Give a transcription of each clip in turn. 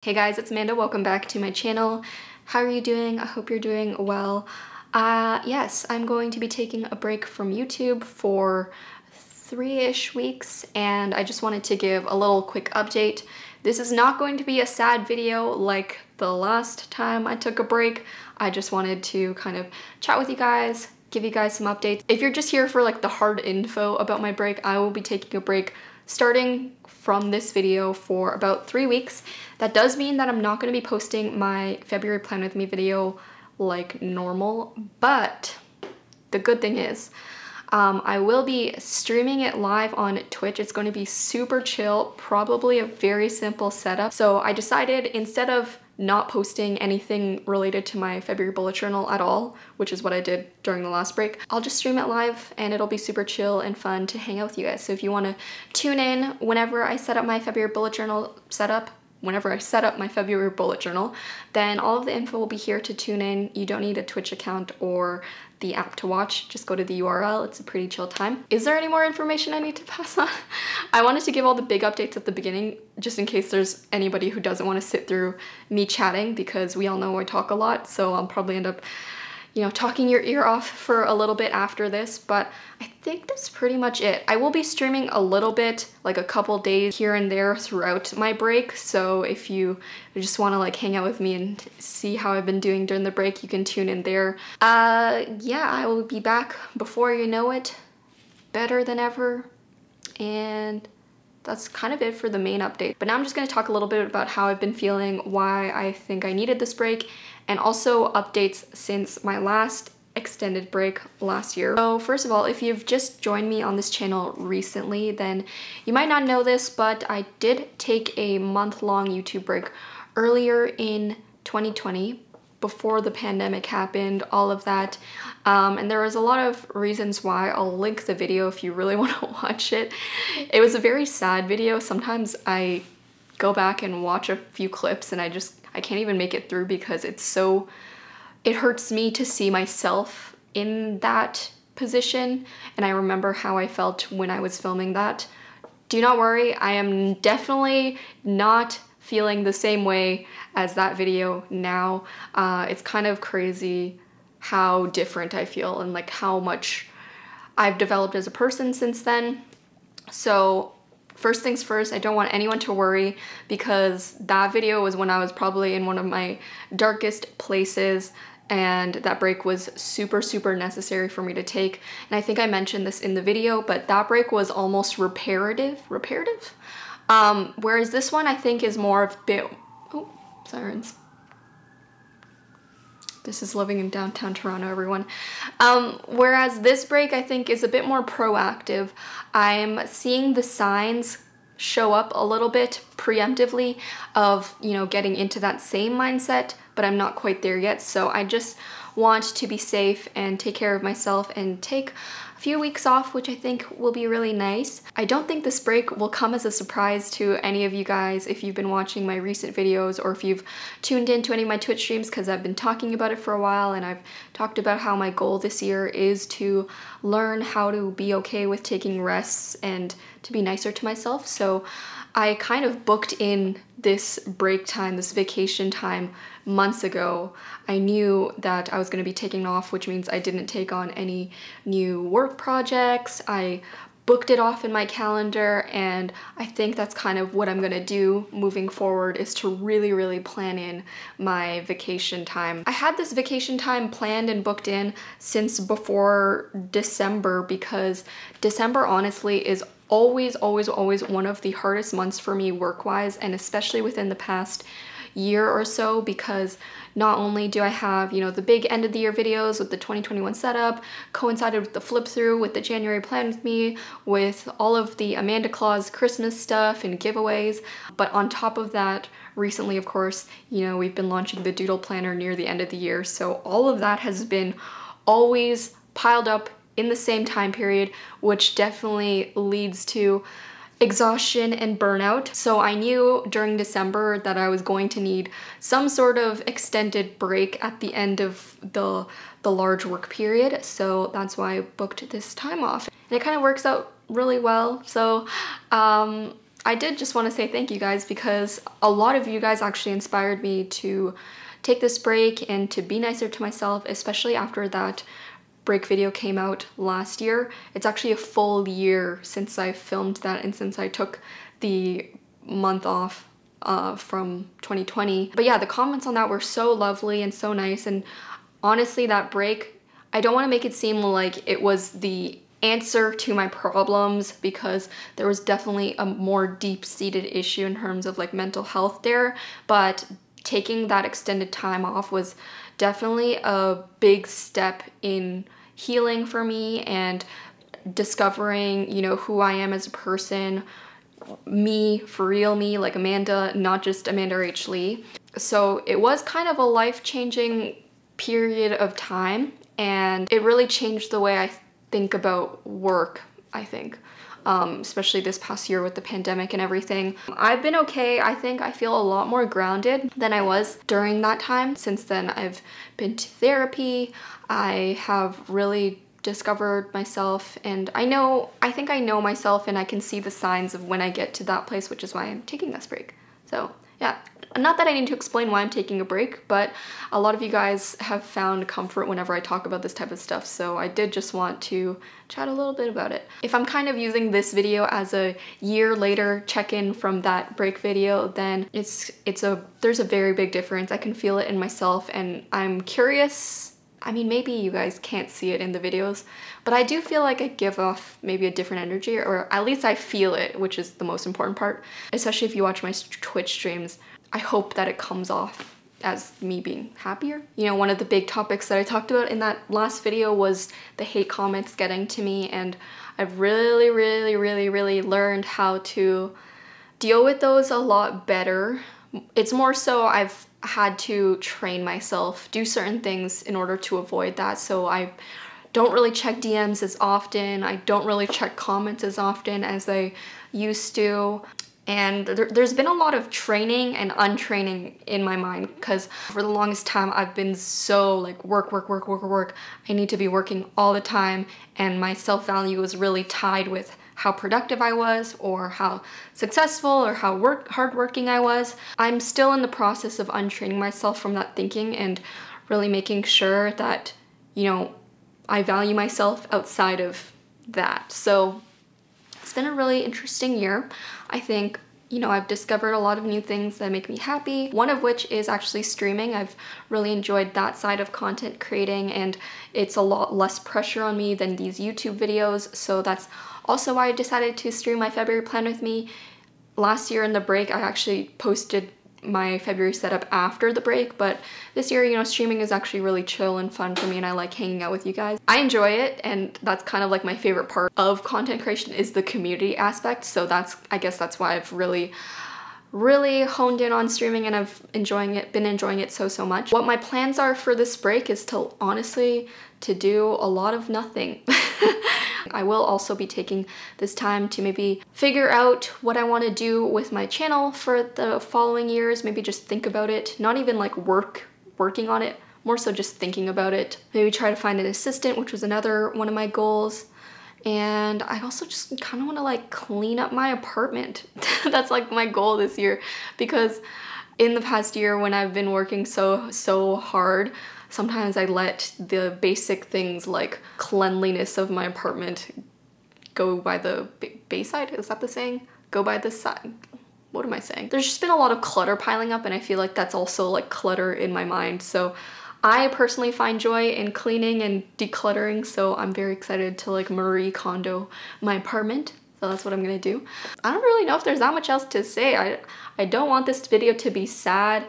Hey guys, it's Amanda. Welcome back to my channel. How are you doing? I hope you're doing well. Yes, I'm going to be taking a break from YouTube for 3-ish weeks, and I just wanted to give a little quick update. This is not going to be a sad video like the last time I took a break. I just wanted to kind of chat with you guys, give you guys some updates. If you're just here for like the hard info about my break, I will be taking a break starting from this video for about 3 weeks. That does mean that I'm not going to be posting my February plan with me video like normal, but the good thing is I will be streaming it live on Twitch. It's going to be super chill, probably a very simple setup. So I decided instead of not posting anything related to my February bullet journal at all, which is what I did during the last break, I'll just stream it live and it'll be super chill and fun to hang out with you guys. So if you want to tune in whenever I set up my February bullet journal setup, whenever I set up my February bullet journal, then all of the info will be here to tune in. You don't need a Twitch account or the app to watch. Just go to the URL. It's a pretty chill time. Is there any more information I need to pass on? I wanted to give all the big updates at the beginning, just in case there's anybody who doesn't want to sit through me chatting, because we all know I talk a lot, so I'll probably end up, you know, talking your ear off for a little bit after this, but I think that's pretty much it. I will be streaming a little bit, like a couple days here and there throughout my break, so if you just want to like hang out with me and see how I've been doing during the break, you can tune in there. Yeah, I will be back before you know it, better than ever, and that's kind of it for the main update. But now I'm just going to talk a little bit about how I've been feeling, why I think I needed this break, and also updates since my last extended break last year. So first of all, if you've just joined me on this channel recently, then you might not know this, but I did take a month-long YouTube break earlier in 2020, before the pandemic happened, all of that. And there was a lot of reasons why. I'll link the video if you really want to watch it. It was a very sad video. Sometimes I go back and watch a few clips and I can't even make it through because it hurts me to see myself in that position. And I remember how I felt when I was filming that. Do not worry, I am definitely not feeling the same way as that video now. It's kind of crazy how different I feel and like how much I've developed as a person since then. So first things first, I don't want anyone to worry, because that video was when I was probably in one of my darkest places, and that break was super, super necessary for me to take. And I think I mentioned this in the video, but that break was almost reparative? Whereas this one I think is more of oh, sirens. This is living in downtown Toronto, everyone. Whereas this break I think is a bit more proactive. I'm seeing the signs show up a little bit preemptively of, you know, getting into that same mindset, but I'm not quite there yet. So I just want to be safe and take care of myself and take a few weeks off, which I think will be really nice. I don't think this break will come as a surprise to any of you guys if you've been watching my recent videos or if you've tuned into any of my Twitch streams, because I've been talking about it for a while, and I've talked about how my goal this year is to learn how to be okay with taking rests and to be nicer to myself. So I kind of booked in this break time, this vacation time, months ago. I knew that I was going to be taking off, which means I didn't take on any new work projects. I booked it off in my calendar, and I think that's kind of what I'm going to do moving forward, is to really, really plan in my vacation time. I had this vacation time planned and booked in since before December, because December honestly is always one of the hardest months for me work-wise, and especially within the past year or so, because not only do I have, you know, the big end of the year videos with the 2021 setup, coincided with the flip through with the January plan with me, with all of the Amanda Claus Christmas stuff and giveaways, but on top of that, recently, of course, you know, we've been launching the Doodle Planner near the end of the year, so all of that has been always piled up in the same time period, which definitely leads to exhaustion and burnout. So I knew during December that I was going to need some sort of extended break at the end of the large work period. So that's why I booked this time off. And it kind of works out really well. So I did just want to say thank you guys, because a lot of you guys actually inspired me to take this break and to be nicer to myself, especially after that break video came out last year. It's actually a full year since I filmed that and since I took the month off from 2020. But yeah, the comments on that were so lovely and so nice, and honestly, that break, I don't want to make it seem like it was the answer to my problems, because there was definitely a more deep-seated issue in terms of like mental health there, but taking that extended time off was definitely a big step in healing for me and discovering, you know, who I am as a person, me, for real me, like Amanda, not just Amanda H. Lee. So it was kind of a life-changing period of time, and it really changed the way I think about work, I think. Especially this past year with the pandemic and everything. I've been okay. I think I feel a lot more grounded than I was during that time. Since then, I've been to therapy. I have really discovered myself, and I think I know myself, and I can see the signs of when I get to that place, which is why I'm taking this break. So yeah, not that I need to explain why I'm taking a break, but a lot of you guys have found comfort whenever I talk about this type of stuff, so I did just want to chat a little bit about it. If I'm kind of using this video as a year later check-in from that break video, then there's a very big difference. I can feel it in myself, and I'm curious. I mean, maybe you guys can't see it in the videos, but I do feel like I give off maybe a different energy, or at least I feel it, which is the most important part. Especially if you watch my Twitch streams, I hope that it comes off as me being happier. You know, one of the big topics that I talked about in that last video was the hate comments getting to me, and I've really learned how to deal with those a lot better. It's more so I've had to train myself, do certain things in order to avoid that. So I don't really check DMs as often. I don't really check comments as often as I used to. And there's been a lot of training and untraining in my mind, because for the longest time I've been so like work. I need to be working all the time, and my self-value was really tied with how productive I was, or how successful, or how hardworking I was. I'm still in the process of untraining myself from that thinking and really making sure that, you know, I value myself outside of that. So it's been a really interesting year. I think, you know, I've discovered a lot of new things that make me happy, one of which is actually streaming. I've really enjoyed that side of content creating, and it's a lot less pressure on me than these YouTube videos, so that's also why I decided to stream my February plan with me. Last year in the break, I actually posted my February setup after the break, but this year, you know, streaming is actually really chill and fun for me, and I like hanging out with you guys. I enjoy it, and that's kind of like my favorite part of content creation is the community aspect, so I guess that's why I've really honed in on streaming, and I've been enjoying it so much. What my plans are for this break is to honestly do a lot of nothing. I will also be taking this time to maybe figure out what I want to do with my channel for the following years. Maybe just think about it, not even like working on it, more so just thinking about it. Maybe try to find an assistant, which was another one of my goals. And I also just kind of want to like clean up my apartment. That's like my goal this year, because in the past year when I've been working so hard, sometimes I let the basic things like cleanliness of my apartment go by the bayside. Is that the saying? Go by the side. What am I saying? There's just been a lot of clutter piling up, and I feel like that's also like clutter in my mind. So I personally find joy in cleaning and decluttering, so I'm very excited to like Marie Kondo my apartment. So that's what I'm gonna do. I don't really know if there's that much else to say. I don't want this video to be sad.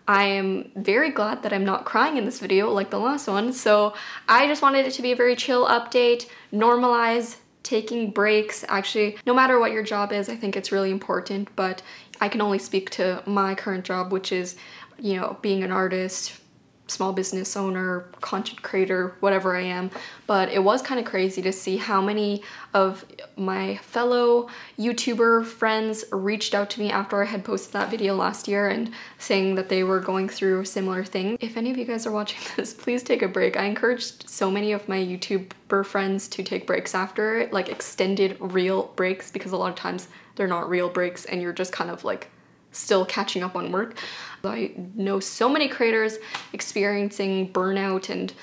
I am very glad that I'm not crying in this video like the last one, so I just wanted it to be a very chill update, normalize taking breaks. Actually, no matter what your job is, I think it's really important, but I can only speak to my current job, which is, you know, being an artist, small business owner, content creator, whatever I am. But it was kind of crazy to see how many of my fellow YouTuber friends reached out to me after I had posted that video last year and saying that they were going through a similar thing. If any of you guys are watching this, please take a break. I encouraged so many of my YouTuber friends to take breaks after it, like extended real breaks, because a lot of times they're not real breaks and you're just kind of like still catching up on work. I know so many creators experiencing burnout and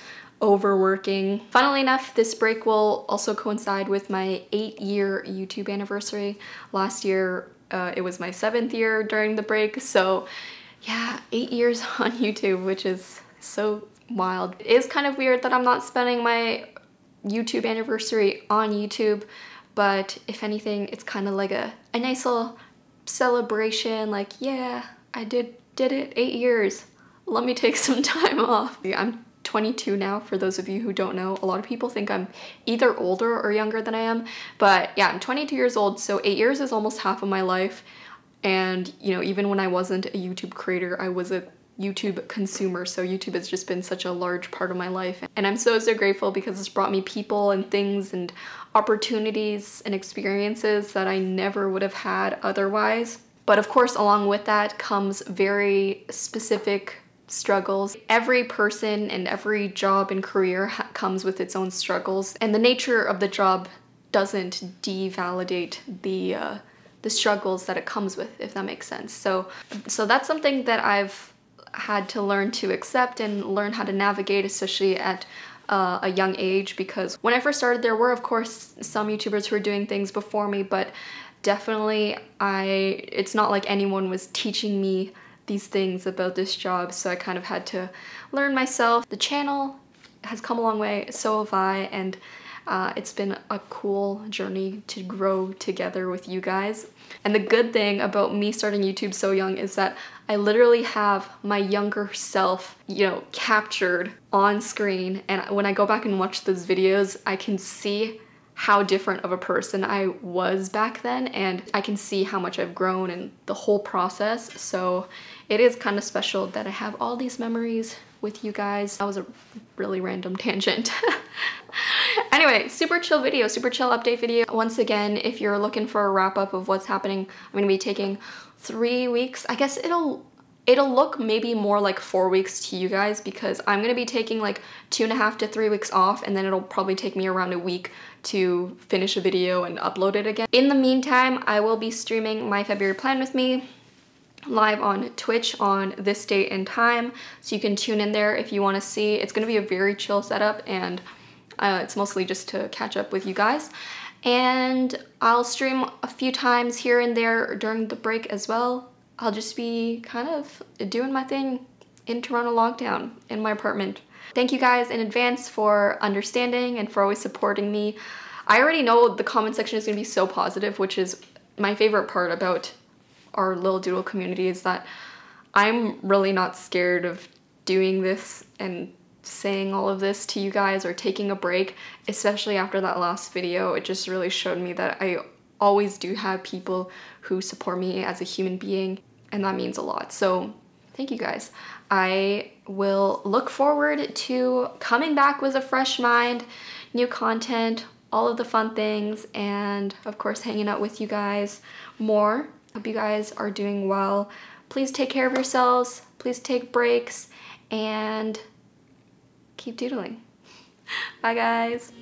overworking. Funnily enough, this break will also coincide with my 8-year YouTube anniversary. Last year, it was my 7th year during the break. So yeah, 8 years on YouTube, which is so wild. It is kind of weird that I'm not spending my YouTube anniversary on YouTube, but if anything, it's kind of like a nice little celebration, like, yeah, I did it, 8 years. Let me take some time off. I'm 22 now, for those of you who don't know. A lot of people think I'm either older or younger than I am, but yeah, I'm 22 years old, so 8 years is almost half of my life. And you know, even when I wasn't a YouTube creator, I was a YouTube consumer, so YouTube has just been such a large part of my life. And I'm so grateful because it's brought me people and things and opportunities and experiences that I never would have had otherwise. But of course, along with that comes very specific struggles. Every person and every job and career comes with its own struggles, and the nature of the job doesn't devalidate the struggles that it comes with, if that makes sense. So that's something that I've had to learn to accept and learn how to navigate, especially at a young age, because when I first started, there were of course some YouTubers who were doing things before me, but definitely it's not like anyone was teaching me these things about this job, so I kind of had to learn myself. The channel has come a long way, so have I, and it's been a cool journey to grow together with you guys. And the good thing about me starting YouTube so young is that I literally have my younger self, you know, captured on screen, and when I go back and watch those videos, I can see how different of a person I was back then, and I can see how much I've grown in the whole process. So it is kind of special that I have all these memories with you guys. That was a really random tangent. Anyway, super chill video, super chill update video. Once again, if you're looking for a wrap up of what's happening, I'm gonna be taking 3 weeks. I guess it'll look maybe more like 4 weeks to you guys, because I'm gonna be taking like 2.5 to 3 weeks off, and then it'll probably take me around a week to finish a video and upload it again. In the meantime, I will be streaming My February Plan with Me live on Twitch on this date and time, so you can tune in there if you want to see. It's going to be a very chill setup, and it's mostly just to catch up with you guys. And I'll stream a few times here and there during the break as well. I'll just be kind of doing my thing in Toronto lockdown in my apartment. Thank you guys in advance for understanding and for always supporting me. I already know the comment section is going to be so positive, which is my favorite part about our little doodle community, is that I'm really not scared of doing this and saying all of this to you guys or taking a break, especially after that last video. It just really showed me that I always do have people who support me as a human being, and that means a lot. So thank you guys. I will look forward to coming back with a fresh mind, new content, all of the fun things, and of course hanging out with you guys more. Hope you guys are doing well. Please take care of yourselves, please take breaks, and keep doodling. Bye guys.